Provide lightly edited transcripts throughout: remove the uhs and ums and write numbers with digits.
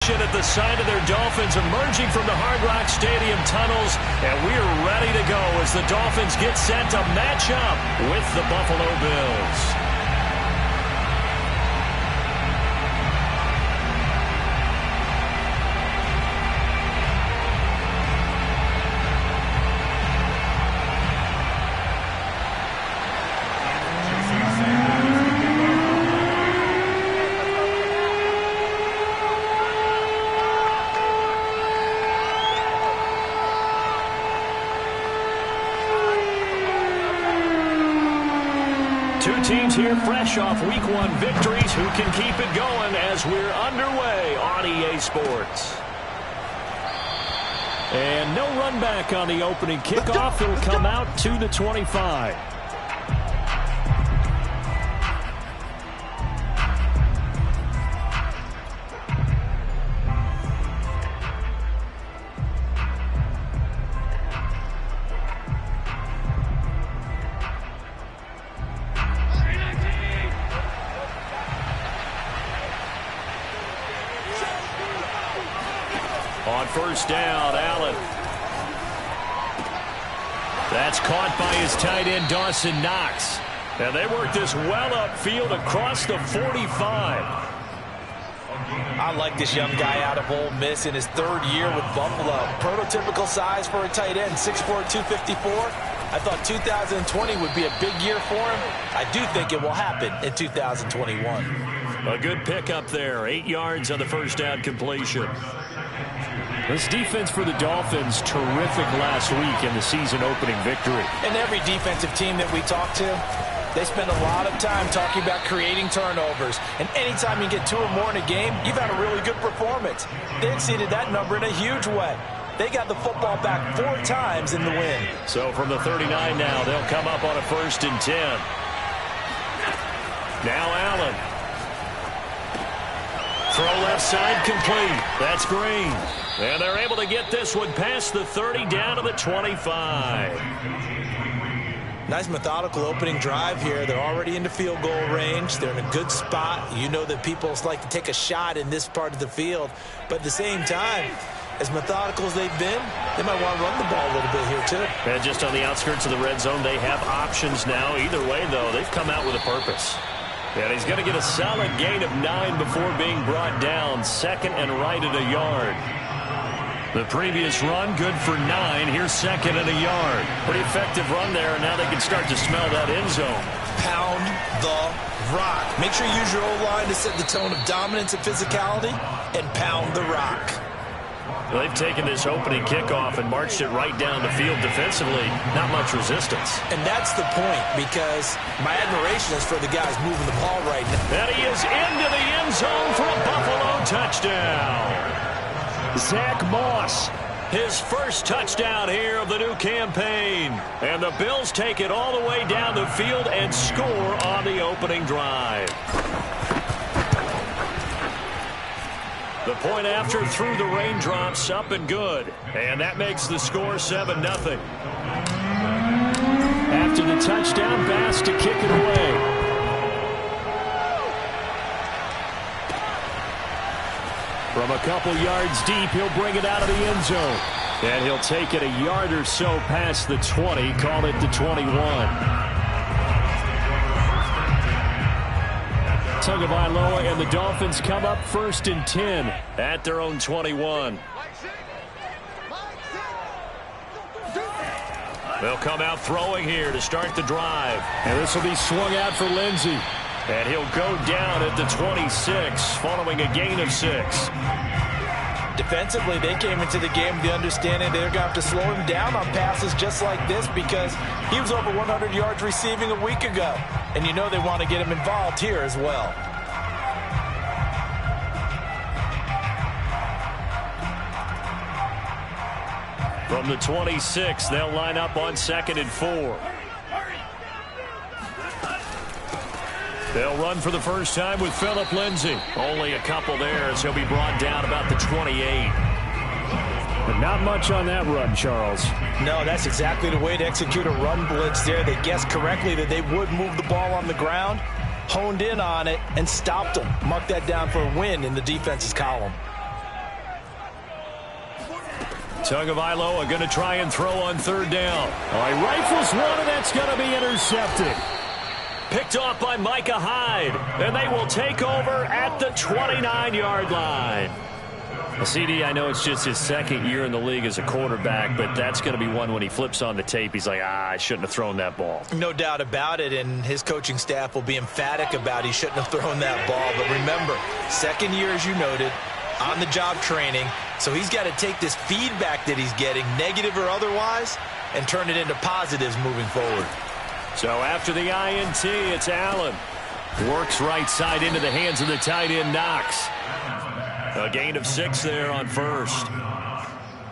ovation at the sight of their Dolphins emerging from the Hard Rock Stadium tunnels, and we're ready to go as the Dolphins get set to match up with the Buffalo Bills. Two teams here fresh off Week 1 victories who can keep it going as we're underway on EA Sports. And no run back on the opening kickoff. It'll come out to the 25. On first down, Allen. That's caught by his tight end, Dawson Knox. And they work this well upfield across the 45. I like this young guy out of Ole Miss in his third year with Buffalo. Prototypical size for a tight end, 6'4", 254. I thought 2020 would be a big year for him. I do think it will happen in 2021. A good pickup there. 8 yards on the first down completion. This defense for the Dolphins, terrific last week in the season-opening victory. And every defensive team that we talk to, they spend a lot of time talking about creating turnovers. And anytime you get 2 or more in a game, you've had a really good performance. They exceeded that number in a huge way. They got the football back 4 times in the win. So from the 39 now, they'll come up on a 1st and 10. Now Allen. Throw left side complete. That's Green. And they're able to get this one past the 30 down to the 25. Nice methodical opening drive here. They're already into field goal range. They're in a good spot. You know that people like to take a shot in this part of the field. But at the same time, as methodical as they've been, they might want to run the ball a little bit here too. And just on the outskirts of the red zone, they have options now. Either way, though, they've come out with a purpose. And he's going to get a solid gain of 9 before being brought down. 2nd and right at a yard. The previous run, good for 9. Here's 2nd and a yard. Pretty effective run there, and now they can start to smell that end zone. Pound the rock. Make sure you use your O-line to set the tone of dominance and physicality, and pound the rock. Well, they've taken this opening kickoff and marched it right down the field defensively. Not much resistance. And that's the point, because my admiration is for the guys moving the ball right now. And he is into the end zone for a Buffalo touchdown. Zach Moss, his first touchdown here of the new campaign. And the Bills take it all the way down the field and score on the opening drive. The point after through the raindrops, up and good. And that makes the score 7-0. After the touchdown, Bass to kick it away. From a couple yards deep, he'll bring it out of the end zone. And he'll take it a yard or so past the 20, call it the 21. Tagovailoa and the Dolphins come up 1st and 10 at their own 21. They'll come out throwing here to start the drive. And this will be swung out for Lindsey. And he'll go down at the 26 following a gain of 6. Defensively, they came into the game with the understanding they're going to have to slow him down on passes just like this because he was over 100 yards receiving a week ago. And you know they want to get him involved here as well. From the 26, they'll line up on 2nd and 4. They'll run for the first time with Phillip Lindsay. Only a couple there as he'll be brought down about the 28. But not much on that run, Charles. No, that's exactly the way to execute a run blitz there. They guessed correctly that they would move the ball on the ground, honed in on it, and stopped them. Mark that down for a win in the defense's column. Tagovailoa going to try and throw on third down. All right, rifles one, and that's going to be intercepted. Picked off by Micah Hyde, and they will take over at the 29-yard line. CD, I know it's just his second year in the league as a quarterback, but that's going to be one when he flips on the tape. He's like, I shouldn't have thrown that ball. No doubt about it, and his coaching staff will be emphatic about he shouldn't have thrown that ball. But remember, second year, as you noted, on-the-job training, so he's got to take this feedback that he's getting, negative or otherwise, and turn it into positives moving forward. So after the INT, it's Allen. Works right side into the hands of the tight end, Knox. A gain of 6 there on first.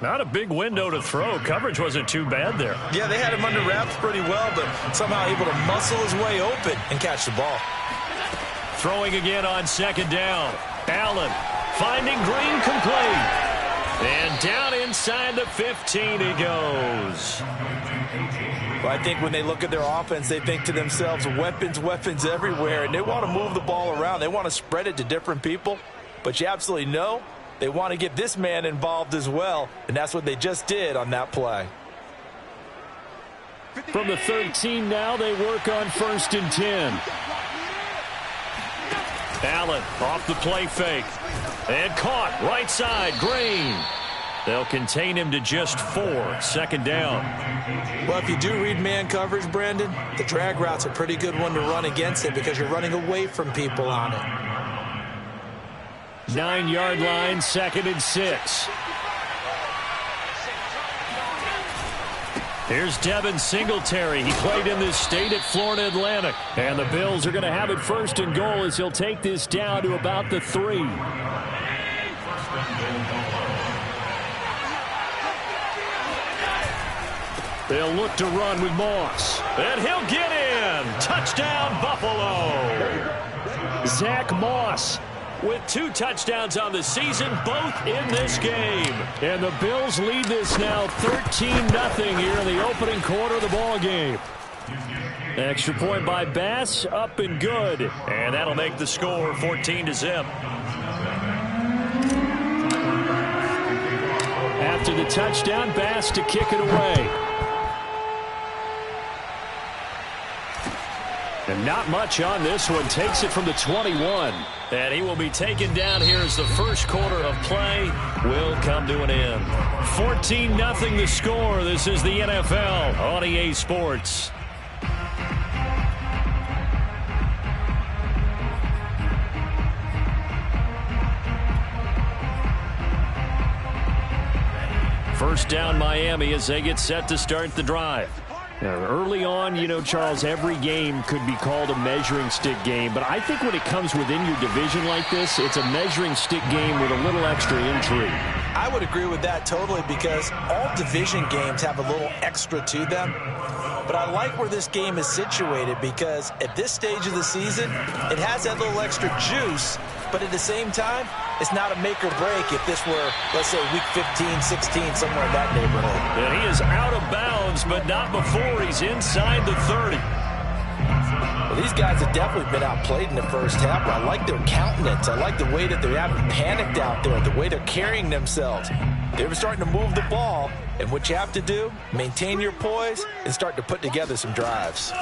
Not a big window to throw. Coverage wasn't too bad there. Yeah, they had him under wraps pretty well, but somehow able to muscle his way open and catch the ball. Throwing again on second down. Allen finding Green complete. And down inside the 15 he goes. Well, I think when they look at their offense, they think to themselves, weapons everywhere, and they want to move the ball around. They want to spread it to different people. But you absolutely know they want to get this man involved as well, and that's what they just did on that play. From the 13 now, they work on 1st and 10. Allen off the play fake. And caught right side, Green. They'll contain him to just 4, 2nd down. Well, if you do read man coverage, Brandon, the drag route's a pretty good one to run against it because you're running away from people on it. 9-yard line, 2nd and 6. Here's Devin Singletary. He played in this state at Florida Atlantic. And the Bills are going to have it 1st and goal as he'll take this down to about the 3. They'll look to run with Moss. And he'll get in. Touchdown, Buffalo. Zach Moss with 2 touchdowns on the season, both in this game. And the Bills lead this now 13-0 here in the opening quarter of the ball game. Extra point by Bass, up and good. And that'll make the score 14-0. After the touchdown, Bass to kick it away. And not much on this one. Takes it from the 21. And he will be taken down here as the first quarter of play will come to an end. 14-0 the score. This is the NFL on EA Sports. First down Miami as they get set to start the drive. Now, early on, you know, Charles, every game could be called a measuring stick game. But I think when it comes within your division like this, it's a measuring stick game with a little extra intrigue. I would agree with that totally because all division games have a little extra to them. But I like where this game is situated because at this stage of the season, it has that little extra juice. But at the same time, it's not a make or break if this were, let's say, week 15, 16, somewhere in that neighborhood. And he is out of bounds, but not before he's inside the 30. Well, these guys have definitely been outplayed in the first half, but I like their countenance. I like the way that they haven't panicked out there, the way they're carrying themselves. They were starting to move the ball, and what you have to do, maintain your poise and start to put together some drives.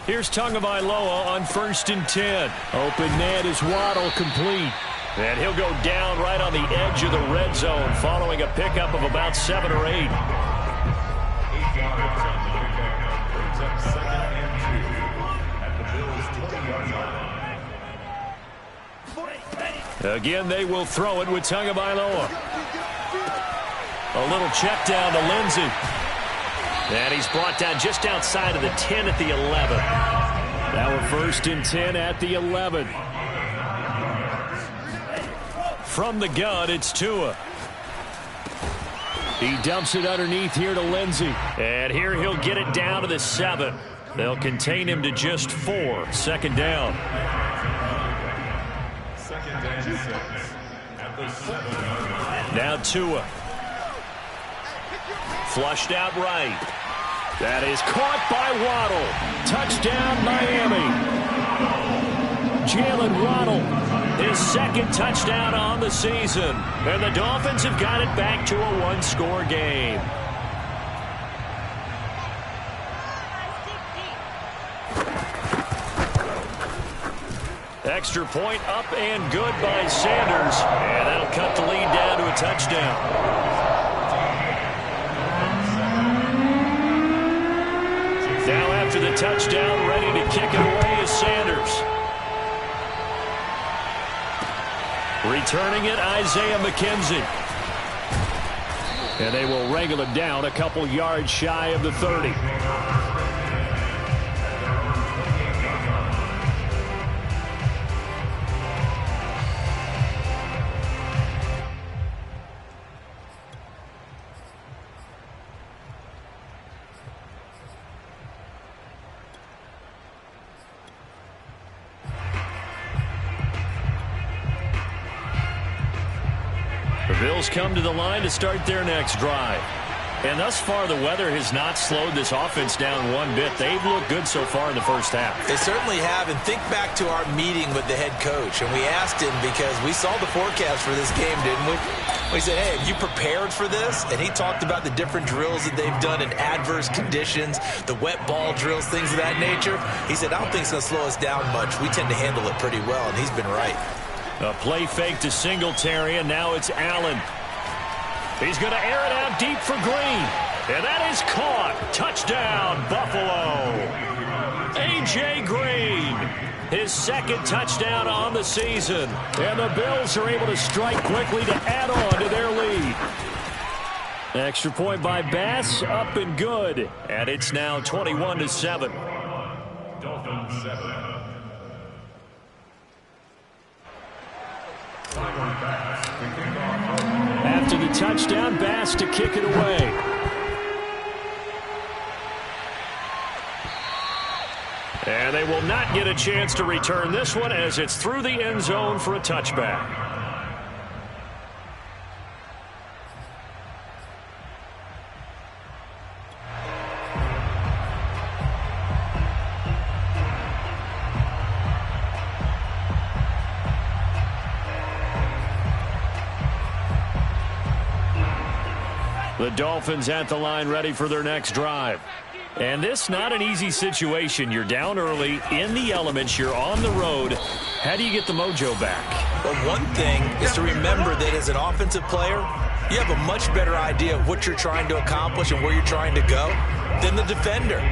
Here's Tagovailoa on 1st and 10. Open net is Waddle complete. And he'll go down right on the edge of the red zone following a pickup of about 7 or 8. Again, they will throw it with Tagovailoa. A little check down to Lindsey. And he's brought down just outside of the 10 at the 11. Now we're 1st and 10 at the 11. From the gun, it's Tua. He dumps it underneath here to Lindsey. And here he'll get it down to the 7. They'll contain him to just 4. 2nd down. Now Tua. Flushed out right. That is caught by Waddle. Touchdown, Miami. Jalen Waddle. His second touchdown on the season. And the Dolphins have got it back to a one-score game. Extra point up and good by Sanders. And that'll cut the lead down to a touchdown. Now after the touchdown, ready to kick it away is Sanders. Returning it, Isaiah McKenzie. And they will wrangle him down a couple yards shy of the 30. The Bills come to the line to start their next drive. And thus far, the weather has not slowed this offense down one bit. They've looked good so far in the first half. They certainly have. And think back to our meeting with the head coach. And we asked him because we saw the forecast for this game, didn't we? We said, hey, have you prepared for this? And he talked about the different drills that they've done in adverse conditions, the wet ball drills, things of that nature. He said, I don't think it's going to slow us down much. We tend to handle it pretty well, and he's been right. A play fake to Singletary, and now it's Allen. He's going to air it out deep for Green. And that is caught. Touchdown, Buffalo. A.J. Green, his second touchdown on the season. And the Bills are able to strike quickly to add on to their lead. Extra point by Bass, up and good. And it's now 21-7. Dolphins 7. After the touchdown, Bass to kick it away. And they will not get a chance to return this one as it's through the end zone for a touchback. The Dolphins at the line ready for their next drive. And this not an easy situation. You're down early, in the elements, you're on the road. How do you get the mojo back? Well, one thing is to remember that as an offensive player, you have a much better idea of what you're trying to accomplish and where you're trying to go than the defender.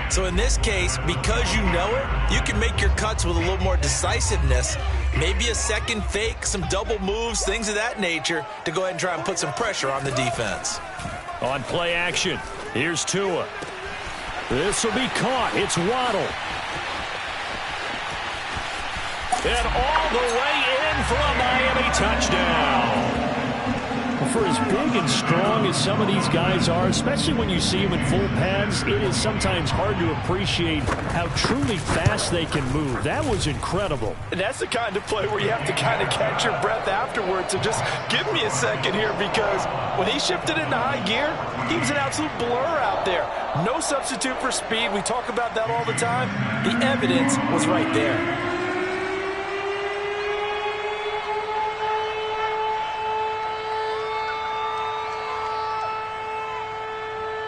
So in this case, because you know it, you can make your cuts with a little more decisiveness, maybe a second fake, some double moves, things of that nature, to go ahead and try and put some pressure on the defense. On play action, here's Tua. This will be caught. It's Waddle. And all the way in for a Miami touchdown. For as big and strong as some of these guys are, especially when you see them in full pads, it is sometimes hard to appreciate how truly fast they can move. That was incredible. And that's the kind of play where you have to kind of catch your breath afterwards and just give me a second here, because when he shifted into high gear, he was an absolute blur out there. No substitute for speed. We talk about that all the time. The evidence was right there.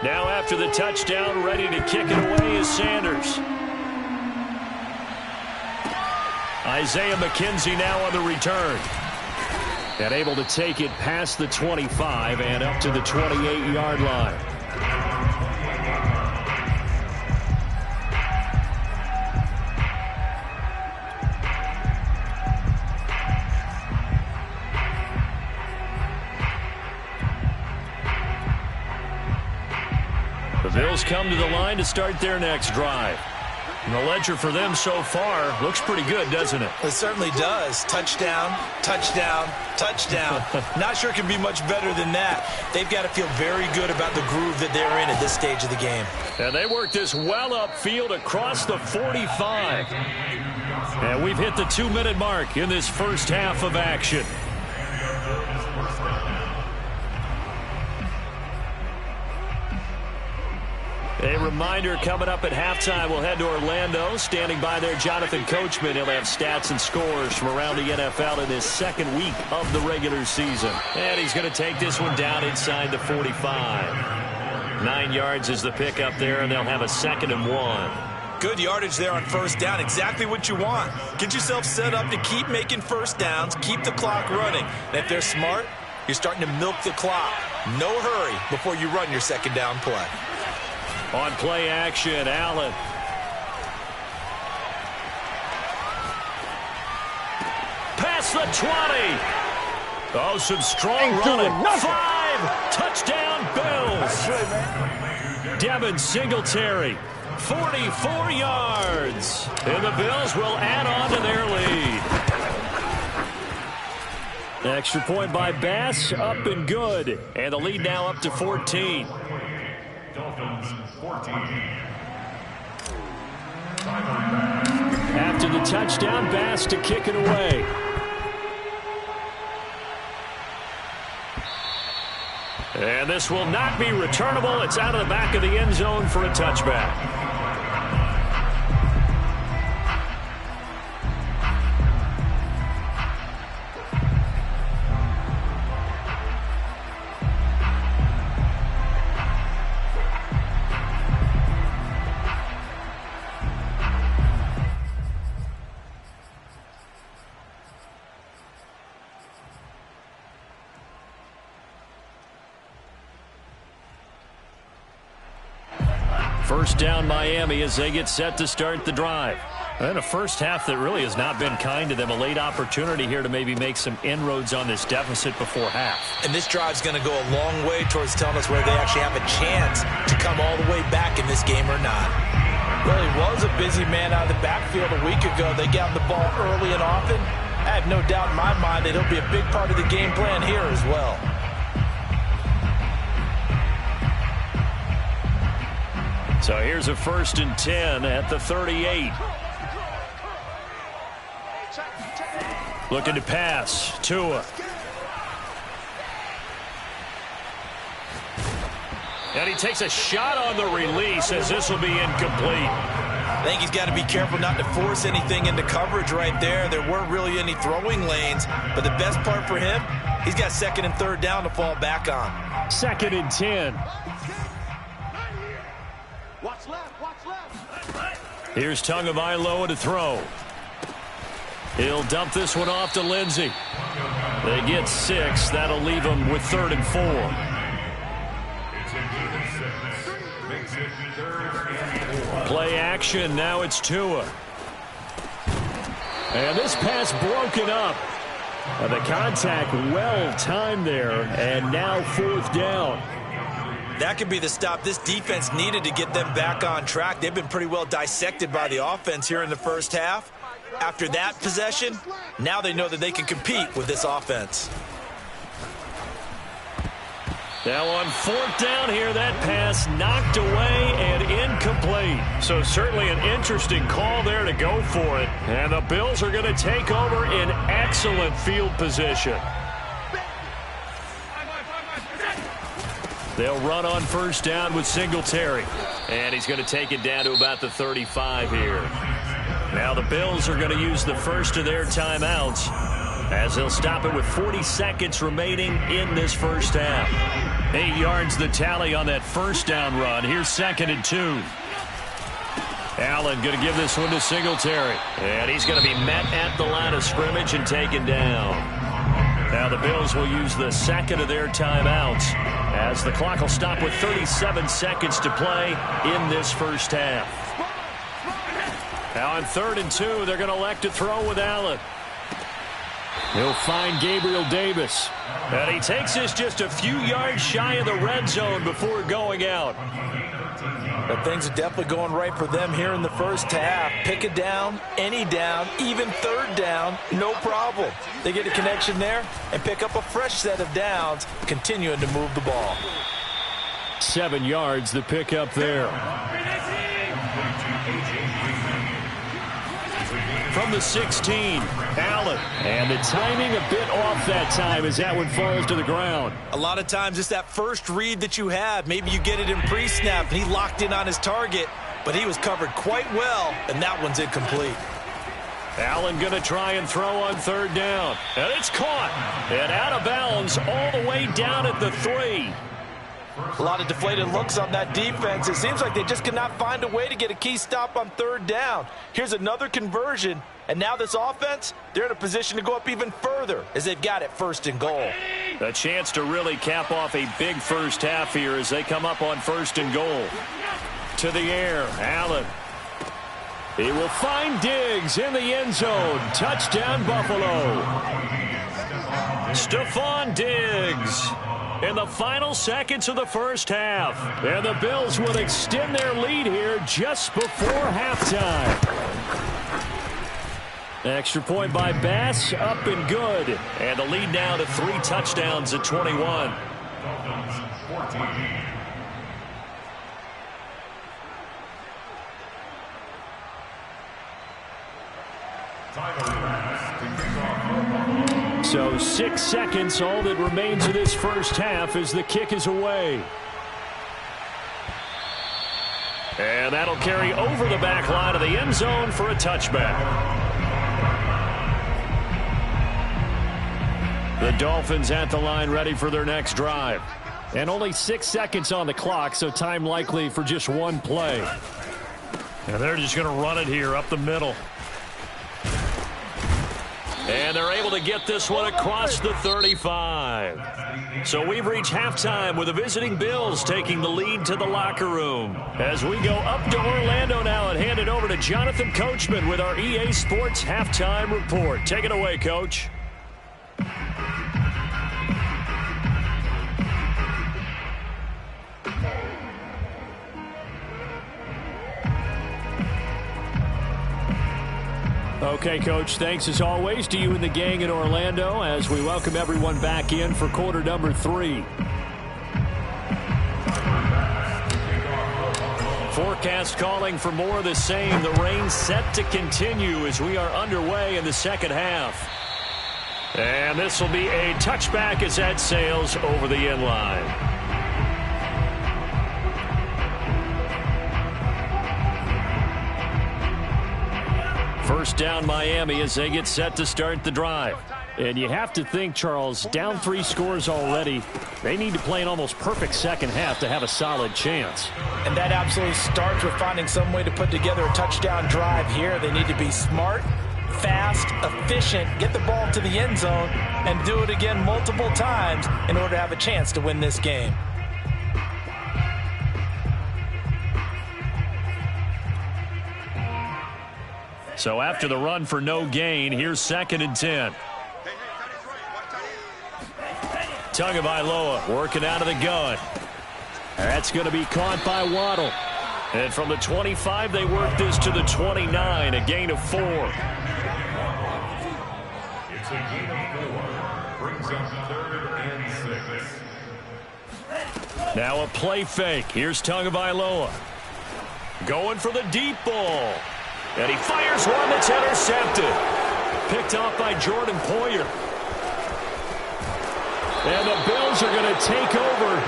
Now after the touchdown, ready to kick it away is Sanders. Isaiah McKenzie now on the return. And able to take it past the 25 and up to the 28-yard line. The Bills come to the line to start their next drive. And the ledger for them so far looks pretty good, doesn't it? It certainly does. Touchdown, touchdown, touchdown. Not sure it can be much better than that. They've got to feel very good about the groove that they're in at this stage of the game. And they work this well upfield across the 45. And we've hit the 2-minute mark in this first half of action. A reminder coming up at halftime, we'll head to Orlando. Standing by there, Jonathan Coachman. He'll have stats and scores from around the NFL in his second week of the regular season. And he's going to take this one down inside the 45. 9 yards is the pickup there, and they'll have a 2nd and 1. Good yardage there on first down. Exactly what you want. Get yourself set up to keep making first downs, keep the clock running. And if they're smart, you're starting to milk the clock. No hurry before you run your second down play. On play action, Allen. Past the 20. Oh, some strong running. 5. Touchdown, Bills. Devin Singletary, 44 yards. And the Bills will add on to their lead. Extra point by Bass, up and good. And the lead now up to 14. Dolphins 14. After the touchdown, Bass to kick it away. And this will not be returnable. It's out of the back of the end zone for a touchback. First down Miami as they get set to start the drive. And a first half that really has not been kind to them. A late opportunity here to maybe make some inroads on this deficit before half. And this drive's going to go a long way towards telling us whether they actually have a chance to come all the way back in this game or not. Well, he was a busy man out of the backfield a week ago. They got the ball early and often. I have no doubt in my mind that he'll be a big part of the game plan here as well. So here's a 1st and 10 at the 38. Looking to pass. Tua. And he takes a shot on the release as this will be incomplete. I think he's got to be careful not to force anything into coverage right there. There weren't really any throwing lanes, but the best part for him, he's got 2nd and 3rd down to fall back on. 2nd and 10. Watch left, watch left. Here's Tagovailoa to throw. He'll dump this one off to Lindsey. They get 6. That'll leave them with 3rd and 4. Play action. Now it's Tua. And this pass broken up. The contact well timed there. And now 4th down. That could be the stop this defense needed to get them back on track. They've been pretty well dissected by the offense here in the first half. After that possession, now they know that they can compete with this offense. Now on 4th down here, that pass knocked away and incomplete. So certainly an interesting call there to go for it. And the Bills are going to take over in excellent field position. They'll run on 1st down with Singletary. And he's going to take it down to about the 35 here. Now the Bills are going to use the first of their timeouts as they'll stop it with 40 seconds remaining in this first half. 8 yards the tally on that 1st down run. Here's 2nd and 2. Allen going to give this one to Singletary. And he's going to be met at the line of scrimmage and taken down. Now the Bills will use the 2nd of their timeouts as the clock will stop with 37 seconds to play in this first half. Now on 3rd and 2, they're going to elect to throw with Allen. He'll find Gabriel Davis. And he takes this just a few yards shy of the red zone before going out. But things are definitely going right for them here in the first half. Pick it down, any down, even 3rd down, no problem. They get a connection there and pick up a fresh set of downs, continuing to move the ball. 7 yards the pickup there. From the 16, Allen. And the timing a bit off that time as that one falls to the ground. A lot of times it's that first read that you have. Maybe you get it in pre-snap, and he locked in on his target, but he was covered quite well, and that one's incomplete. Allen going to try and throw on third down. And it's caught. And out of bounds all the way down at the 3. A lot of deflated looks on that defense. It seems like they just cannot find a way to get a key stop on third down. Here's another conversion, and now this offense, they're in a position to go up even further as they've got it 1st and goal. A chance to really cap off a big first half here as they come up on 1st and goal. To the air, Allen. He will find Diggs in the end zone. Touchdown, Buffalo. Stephon Diggs in the final seconds of the first half. And the Bills will extend their lead here just before halftime. Extra point by Bass, up and good. And the lead now to 3 touchdowns at 21. So 6 seconds, all that remains of this first half as the kick is away. And that'll carry over the back line of the end zone for a touchback. The Dolphins at the line ready for their next drive. And only 6 seconds on the clock, so time likely for just one play. And they're just going to run it here up the middle. And they're able to get this one across the 35. So we've reached halftime with the visiting Bills taking the lead to the locker room. As we go up to Orlando now and hand it over to Jonathan Coachman with our EA Sports Halftime Report. Take it away, Coach. Okay, Coach, thanks as always to you and the gang in Orlando as we welcome everyone back in for quarter number 3. Forecast calling for more of the same. The rain set to continue as we are underway in the second half. And this will be a touchback as that sails over the end line. First down Miami as they get set to start the drive. And you have to think, Charles, down 3 scores already. They need to play an almost perfect second half to have a solid chance. And that absolutely starts with finding some way to put together a touchdown drive here. They need to be smart, fast, efficient, get the ball to the end zone, and do it again multiple times in order to have a chance to win this game. So after the run for no gain, here's 2nd and 10. Tagovailoa working out of the gun. That's going to be caught by Waddle. And from the 25, they work this to the 29, a gain of 4. It's a gain of 4. Brings up 3rd and 6. Now a play fake. Here's Tagovailoa. Going for the deep ball. And he fires one that's intercepted. Picked off by Jordan Poyer. And the Bills are going to take over